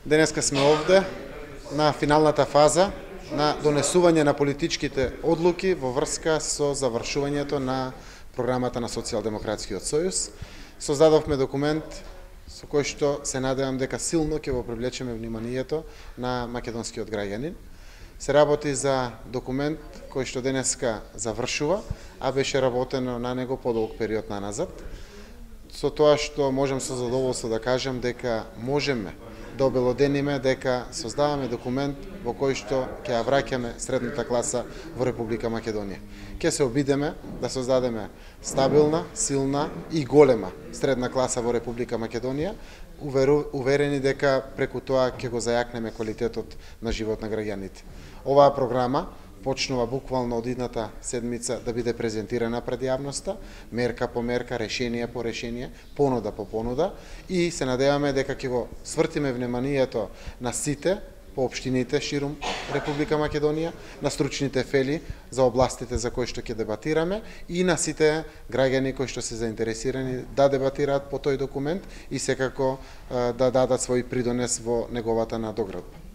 Денеска сме овде на финалната фаза на донесување на политичките одлуки во врска со завршувањето на програмата на Социјалдемократскиот сојуз. Создадовме документ со кој што се надевам дека силно ќе го привлечеме вниманието на македонскиот граѓанин. Се работи за документ кој што денеска завршува, а беше работено на него подолг период наназад. Со тоа што можам со задоволство да кажам дека можеме да обелодениме дека создаваме документ во кој што ќе ја враќаме средната класа во Република Македонија. Ќе се обидеме да создадеме стабилна, силна и голема средна класа во Република Македонија, уверени дека преку тоа ќе го зајакнеме квалитетот на живот на граѓаните. Оваа програма почнува буквално од идната седмица да биде презентирана пред јавноста, мерка по мерка, решение по решение, понуда по понуда, и се надеваме дека ќе го свртиме вниманието на сите по општините ширум Република Македонија, на стручните фели за областите за кои што ќе дебатираме и на сите граѓани кои што се заинтересирани да дебатираат по тој документ и секако да дадат свој придонес во неговата надоградба.